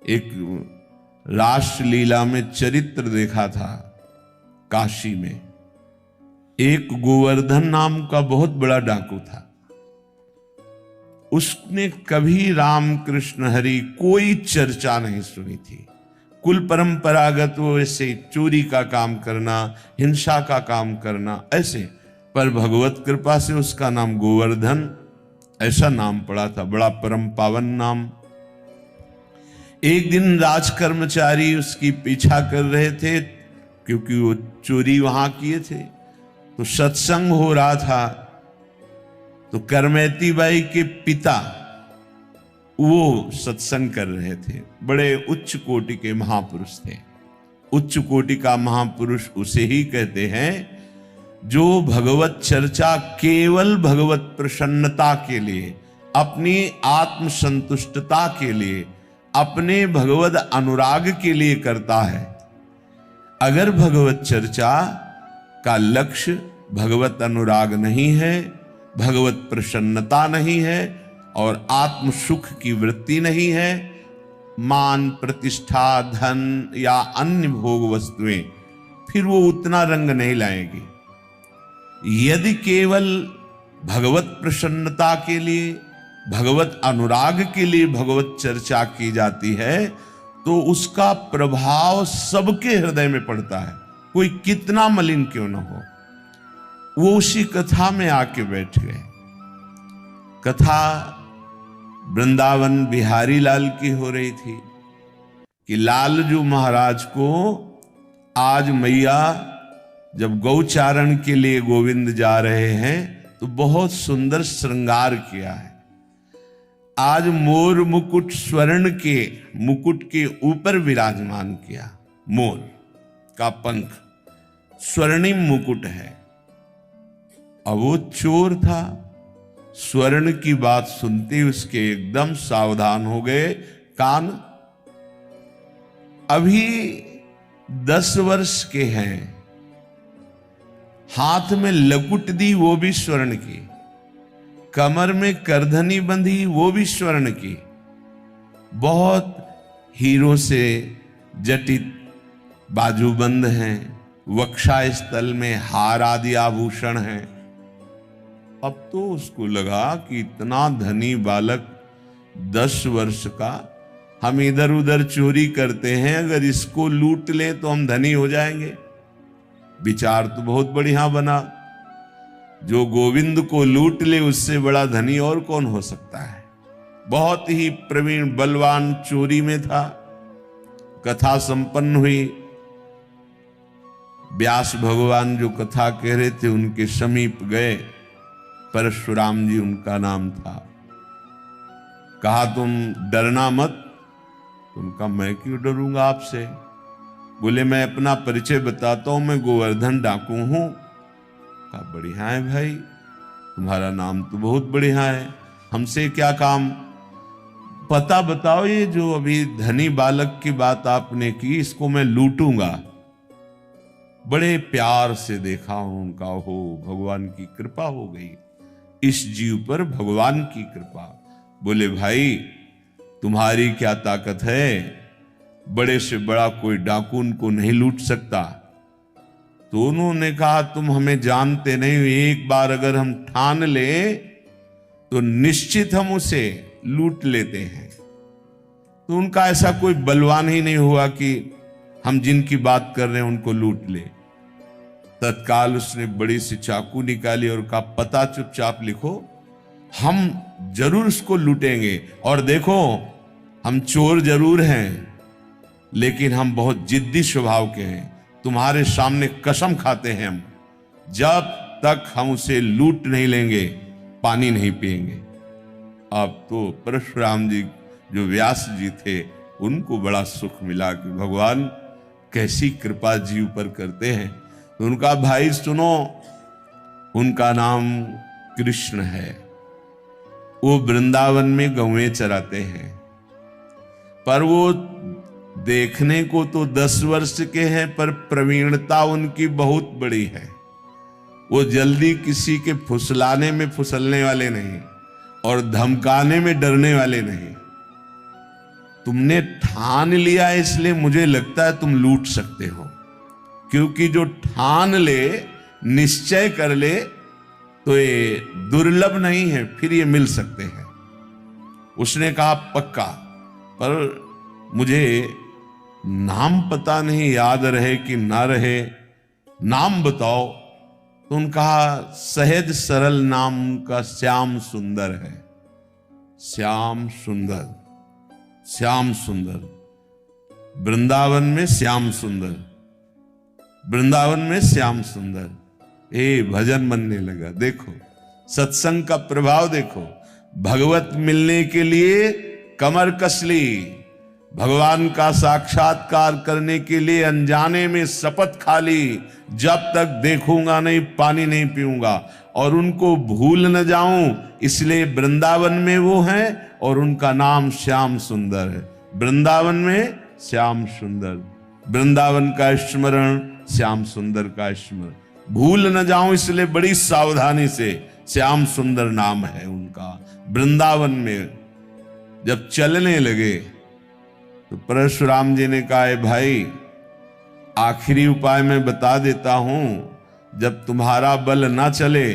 एक रासलीला में चरित्र देखा था काशी में। एक गोवर्धन नाम का बहुत बड़ा डाकू था। उसने कभी राम कृष्ण हरि कोई चर्चा नहीं सुनी थी। कुल परंपरागत वो ऐसे चोरी का काम करना, हिंसा का काम करना ऐसे, पर भगवत कृपा से उसका नाम गोवर्धन ऐसा नाम पड़ा था, बड़ा परम पावन नाम। एक दिन राज कर्मचारी उसकी पीछा कर रहे थे क्योंकि वो चोरी वहां किए थे, तो सत्संग हो रहा था। तो करमैती बाई के पिता वो सत्संग कर रहे थे, बड़े उच्च कोटि के महापुरुष थे। उच्च कोटि का महापुरुष उसे ही कहते हैं जो भगवत चर्चा केवल भगवत प्रसन्नता के लिए, अपनी आत्म संतुष्टता के लिए, अपने भगवत अनुराग के लिए करता है। अगर भगवत चर्चा का लक्ष्य भगवत अनुराग नहीं है, भगवत प्रसन्नता नहीं है और आत्म सुख की वृत्ति नहीं है, मान प्रतिष्ठा धन या अन्य भोग वस्तुएं, फिर वो उतना रंग नहीं लाएगी। यदि केवल भगवत प्रसन्नता के लिए, भगवत अनुराग के लिए भगवत चर्चा की जाती है तो उसका प्रभाव सबके हृदय में पड़ता है, कोई कितना मलिन क्यों न हो। वो उसी कथा में आके बैठ गए। कथा वृंदावन बिहारी लाल की हो रही थी कि लालजू महाराज को आज मैया जब गौचारण के लिए गोविंद जा रहे हैं तो बहुत सुंदर श्रृंगार किया है। आज मोर मुकुट स्वर्ण के मुकुट के ऊपर विराजमान किया, मोर का पंख स्वर्णिम मुकुट है। अब वो चोर था, स्वर्ण की बात सुनते उसके एकदम सावधान हो गए कान। अभी 10 वर्ष के हैं, हाथ में लकुट दी वो भी स्वर्ण की, कमर में करधनी बंधी वो भी स्वर्ण की, बहुत हीरो से जटित बाजूबंद हैं, वक्षा स्थल में हार आदि आभूषण हैं। अब तो उसको लगा कि इतना धनी बालक 10 वर्ष का, हम इधर उधर चोरी करते हैं, अगर इसको लूट ले तो हम धनी हो जाएंगे। विचार तो बहुत बढ़िया बना, जो गोविंद को लूट ले उससे बड़ा धनी और कौन हो सकता है। बहुत ही प्रवीण बलवान चोरी में था। कथा संपन्न हुई। व्यास भगवान जो कथा कह रहे थे उनके समीप गए, परशुराम जी उनका नाम था। कहा तुम डरना मत। उनका मैं क्यों डरूंगा आपसे। बोले मैं अपना परिचय बताता हूं, मैं गोवर्धन डाकू हूं। कहा बढ़िया है भाई, तुम्हारा नाम तो बहुत बढ़िया है, हमसे क्या काम। पता बताओ, ये जो अभी धनी बालक की बात आपने की इसको मैं लूटूंगा। बड़े प्यार से देखा हूं उनका, हो भगवान की कृपा हो गई इस जीव पर, भगवान की कृपा। बोले भाई तुम्हारी क्या ताकत है, बड़े से बड़ा कोई डाकू उनको नहीं लूट सकता। तो उन्होंने कहा तुम हमें जानते नहीं, एक बार अगर हम ठान ले तो निश्चित हम उसे लूट लेते हैं। तो उनका ऐसा कोई बलवान ही नहीं हुआ कि हम जिनकी बात कर रहे हैं उनको लूट ले। तत्काल उसने बड़ी सी चाकू निकाली और कहा पता चुपचाप लिखो, हम जरूर उसको लूटेंगे। और देखो हम चोर जरूर हैं लेकिन हम बहुत जिद्दी स्वभाव के हैं, तुम्हारे सामने कसम खाते हैं हम जब तक हम उसे लूट नहीं लेंगे पानी नहीं पिएंगे। अब तो परशुराम जी जो व्यास जी थे उनको बड़ा सुख मिला कि भगवान कैसी कृपा जीव पर करते हैं। तो उनका भाई सुनो, उनका नाम कृष्ण है, वो वृंदावन में गौएं चराते हैं, पर वो देखने को तो 10 वर्ष के हैं पर प्रवीणता उनकी बहुत बड़ी है। वो जल्दी किसी के फुसलाने में फुसलने वाले नहीं और धमकाने में डरने वाले नहीं। तुमने ठान लिया इसलिए मुझे लगता है तुम लूट सकते हो, क्योंकि जो ठान ले, निश्चय कर ले, तो ये दुर्लभ नहीं है, फिर ये मिल सकते हैं। उसने कहा पक्का, पर मुझे नाम पता नहीं, याद रहे कि ना रहे, नाम बताओ। तो उन्होंने कहा सहज सरल नाम का श्याम सुंदर है। श्याम सुंदर, श्याम सुंदर, वृंदावन में श्याम सुंदर, वृंदावन में श्याम सुंदर। भजन बनने लगा। देखो सत्संग का प्रभाव, देखो भगवत मिलने के लिए कमर कस ली, भगवान का साक्षात्कार करने के लिए अनजाने में शपथ खा ली, जब तक देखूंगा नहीं पानी नहीं पीऊंगा, और उनको भूल न जाऊं, इसलिए वृंदावन में वो हैं और उनका नाम श्याम सुंदर है। वृंदावन में श्याम सुंदर, वृंदावन का स्मरण, श्याम सुंदर का स्मरण, भूल न जाऊं इसलिए बड़ी सावधानी से श्याम सुंदर नाम है उनका। वृंदावन में जब चलने लगे तो परशुराम जी ने कहा भाई, आखिरी उपाय मैं बता देता हूं, जब तुम्हारा बल ना चले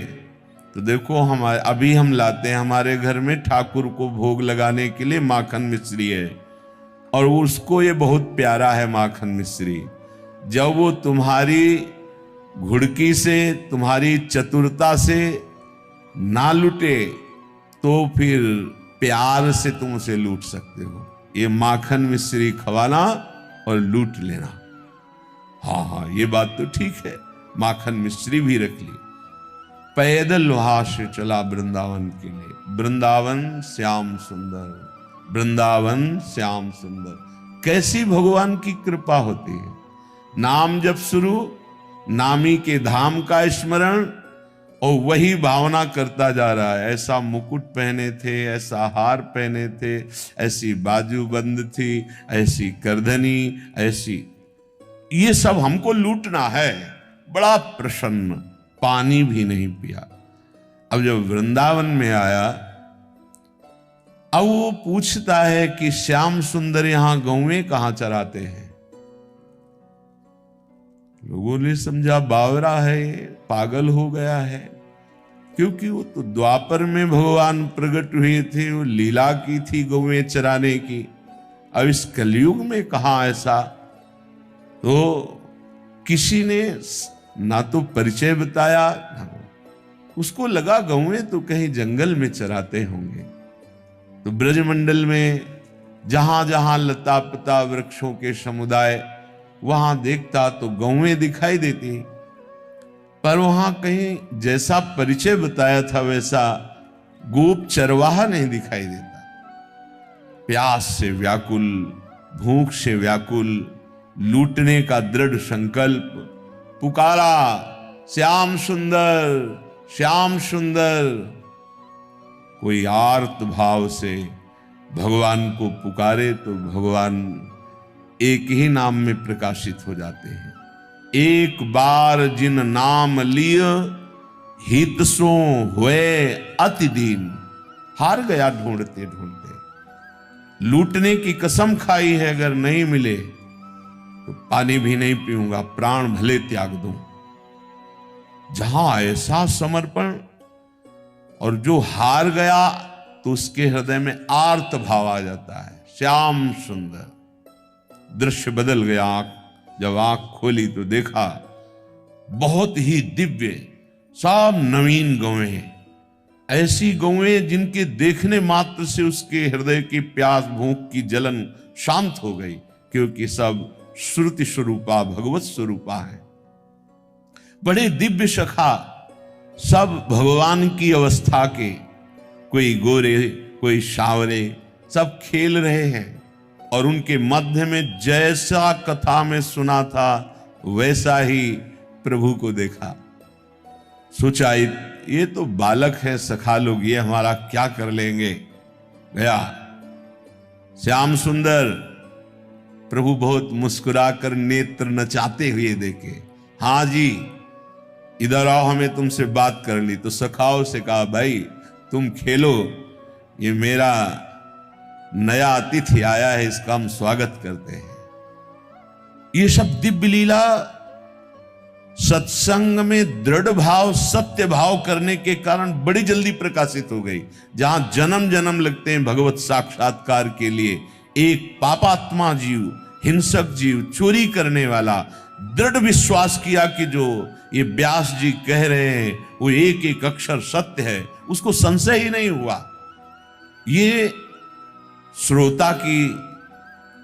तो देखो हमारे अभी हम लाते हैं, हमारे घर में ठाकुर को भोग लगाने के लिए माखन मिश्री है, और उसको ये बहुत प्यारा है माखन मिश्री। जब वो तुम्हारी घुड़की से, तुम्हारी चतुरता से ना लूटे तो फिर प्यार से तुम उसे लूट सकते हो। ये माखन मिश्री खवाना और लूट लेना। हाँ, ये बात तो ठीक है, माखन मिश्री भी रख ली। पैदल वहां से चला वृंदावन के लिए। वृंदावन श्याम सुंदर, वृंदावन श्याम सुंदर। कैसी भगवान की कृपा होती है। नाम जब शुरू, नामी के धाम का स्मरण, और वही भावना करता जा रहा है। ऐसा मुकुट पहने थे, ऐसा हार पहने थे, ऐसी बाजूबंद थी, ऐसी करधनी, ऐसी, ये सब हमको लूटना है। बड़ा प्रसन्न, पानी भी नहीं पिया। अब जब वृंदावन में आया, अब वो पूछता है कि श्याम सुंदर यहां गौएं कहां चराते हैं। लोगों ने समझा बावरा है, पागल हो गया है, क्योंकि वो तो द्वापर में भगवान प्रकट हुए थे, वो लीला की थी गौएं चराने की। अब इस कलयुग में कहां ऐसा। तो किसी ने ना तो परिचय बताया, उसको लगा गौएं तो कहीं जंगल में चराते होंगे। तो ब्रजमंडल में जहां जहां लता पता वृक्षों के समुदाय, वहां देखता तो गौएं दिखाई देती, पर वहां कहीं जैसा परिचय बताया था वैसा गोप चरवाहा नहीं दिखाई देता। प्यास से व्याकुल, भूख से व्याकुल, लूटने का दृढ़ संकल्प, पुकारा श्याम सुंदर, श्याम सुंदर। कोई आर्त भाव से भगवान को पुकारे तो भगवान एक ही नाम में प्रकाशित हो जाते हैं। एक बार जिन नाम लिय, हित सो हुए अति दीन। हार गया ढूंढते ढूंढते, लूटने की कसम खाई है, अगर नहीं मिले तो पानी भी नहीं पीऊंगा, प्राण भले त्याग दूं। जहां ऐसा समर्पण, और जो हार गया तो उसके हृदय में आर्त भाव आ जाता है। श्याम सुंदर, दृश्य बदल गया। जब आंख खोली तो देखा बहुत ही दिव्य, सब नवीन गौएं, ऐसी गौएं जिनके देखने मात्र से उसके हृदय की प्यास, भूख की जलन शांत हो गई, क्योंकि सब श्रुति स्वरूपा, भगवत स्वरूपा है। बड़े दिव्य सखा, सब भगवान की अवस्था के, कोई गोरे कोई सावरे, सब खेल रहे हैं। और उनके मध्य में जैसा कथा में सुना था वैसा ही प्रभु को देखा। सोचा ये तो बालक है, सखा लोग, ये हमारा क्या कर लेंगे। गया श्याम सुंदर, प्रभु बहुत मुस्कुराकर नेत्र नचाते हुए देखे। हाँ जी, इधर आओ, हमें तुमसे बात कर ली। तो सखाओं से कहा भाई तुम खेलो, ये मेरा नया अतिथि आया है, इसका हम स्वागत करते हैं। ये सब दिव्य लीला सत्संग में दृढ़ भाव, सत्य भाव करने के कारण बड़ी जल्दी प्रकाशित हो गई। जहां जन्म जन्म लगते हैं भगवत साक्षात्कार के लिए, एक पापात्मा जीव, हिंसक जीव, चोरी करने वाला दृढ़ विश्वास किया कि जो ये व्यास जी कह रहे हैं वो एक एक अक्षर सत्य है, उसको संशय ही नहीं हुआ। ये श्रोता की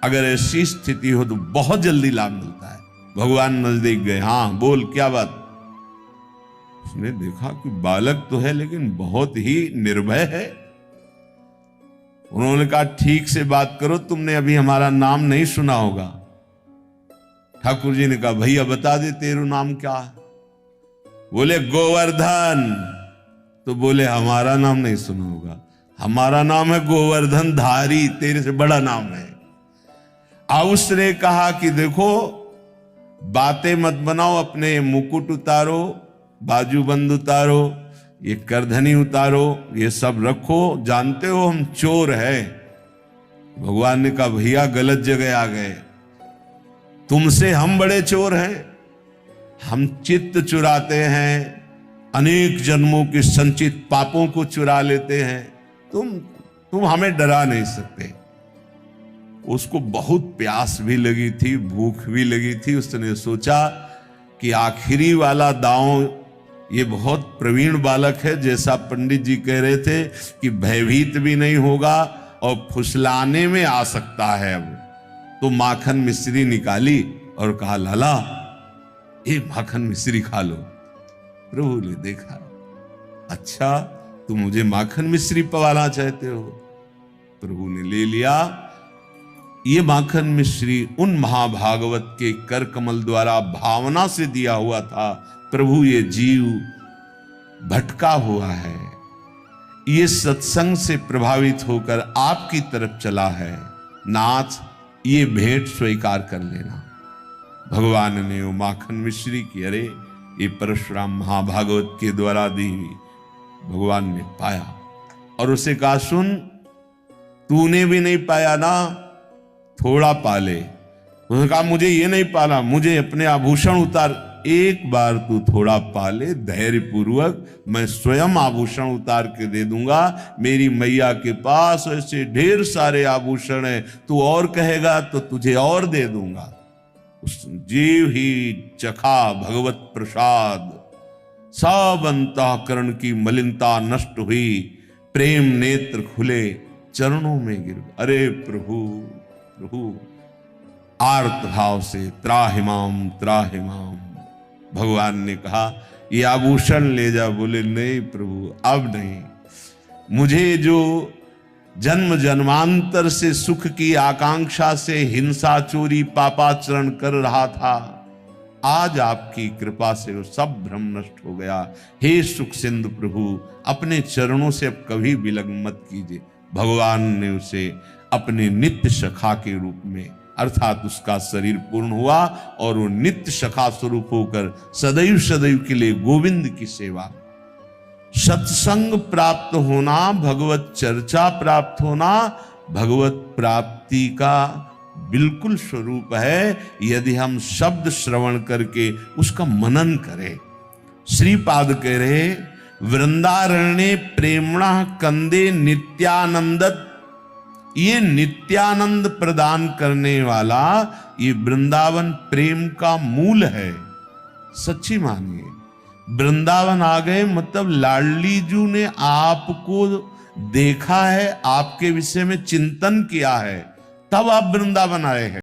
अगर ऐसी स्थिति हो तो बहुत जल्दी लाभ मिलता है। भगवान नजदीक गए, हाँ बोल क्या बात। उसने देखा कि बालक तो है लेकिन बहुत ही निर्भय है। उन्होंने कहा ठीक से बात करो, तुमने अभी हमारा नाम नहीं सुना होगा। ठाकुर जी ने कहा भैया बता दे तेरू नाम क्या है। बोले गोवर्धन। तो बोले हमारा नाम नहीं सुना होगा, हमारा नाम है गोवर्धन धारी, तेरे से बड़ा नाम है। अब उसने कहा कि देखो बातें मत बनाओ, अपने मुकुट उतारो, बाजूबंद उतारो, ये करधनी उतारो, ये सब रखो, जानते हो हम चोर हैं। भगवान ने कहा भैया गलत जगह आ गए, तुमसे हम बड़े चोर हैं। हम चित्त चुराते हैं, अनेक जन्मों के संचित पापों को चुरा लेते हैं, तुम हमें डरा नहीं सकते। उसको बहुत प्यास भी लगी थी, भूख भी लगी थी। उसने सोचा कि आखिरी वाला दांव ये बहुत प्रवीण बालक है, जैसा पंडित जी कह रहे थे कि भयभीत भी नहीं होगा और फुसलाने में आ सकता है। अब तो माखन मिश्री निकाली और कहा लाला एक माखन मिश्री खा लो। प्रभु ने देखा, अच्छा तुम मुझे माखन मिश्री पवाना चाहते हो। प्रभु ने ले लिया। ये माखन मिश्री उन महाभागवत के कर कमल द्वारा भावना से दिया हुआ था। प्रभु ये जीव भटका हुआ है, ये सत्संग से प्रभावित होकर आपकी तरफ चला है, नाथ ये भेंट स्वीकार कर लेना। भगवान ने वो माखन मिश्री की, अरे ये परशुराम महाभागवत के द्वारा दी हुई, भगवान ने पाया और उसे कहा सुन, तूने भी नहीं पाया ना, थोड़ा पाले। उन्होंने कहा मुझे ये नहीं पाला, मुझे अपने आभूषण उतार। एक बार तू थोड़ा पाले धैर्य पूर्वक, मैं स्वयं आभूषण उतार के दे दूंगा। मेरी मैया के पास ऐसे ढेर सारे आभूषण है, तू और कहेगा तो तुझे और दे दूंगा। उस जीव ही चखा भगवत प्रसाद, सब अंतःकरण की मलिनता नष्ट हुई, प्रेम नेत्र खुले, चरणों में गिर। अरे प्रभु प्रभु, आर्त भाव से त्राहिमाम त्राहिमाम। भगवान ने कहा ये आभूषण ले जा। बोले नहीं प्रभु अब नहीं, मुझे जो जन्म जन्मांतर से सुख की आकांक्षा से हिंसा चोरी पापाचरण कर रहा था, आज आपकी कृपा से वो सब भ्रम नष्ट हो गया। हे सुख सिंधु प्रभु, अपने चरणों से अब कभी विलग मत कीजिए। भगवान ने उसे अपने नित्य सखा के रूप में, अर्थात उसका शरीर पूर्ण हुआ और वो नित्य सखा स्वरूप होकर सदैव सदैव के लिए गोविंद की सेवा। सत्संग प्राप्त होना, भगवत चर्चा प्राप्त होना, भगवत प्राप्ति का बिल्कुल स्वरूप है, यदि हम शब्द श्रवण करके उसका मनन करें। श्रीपाद कह रहे वृंदारण्ये प्रेमणा कंदे नित्यानंदत। ये नित्यानंद प्रदान करने वाला ये वृंदावन प्रेम का मूल है। सच्ची मानिए, वृंदावन आ गए मतलब लाडली जू ने आपको देखा है, आपके विषय में चिंतन किया है, तब आप वृंदावन आए हैं।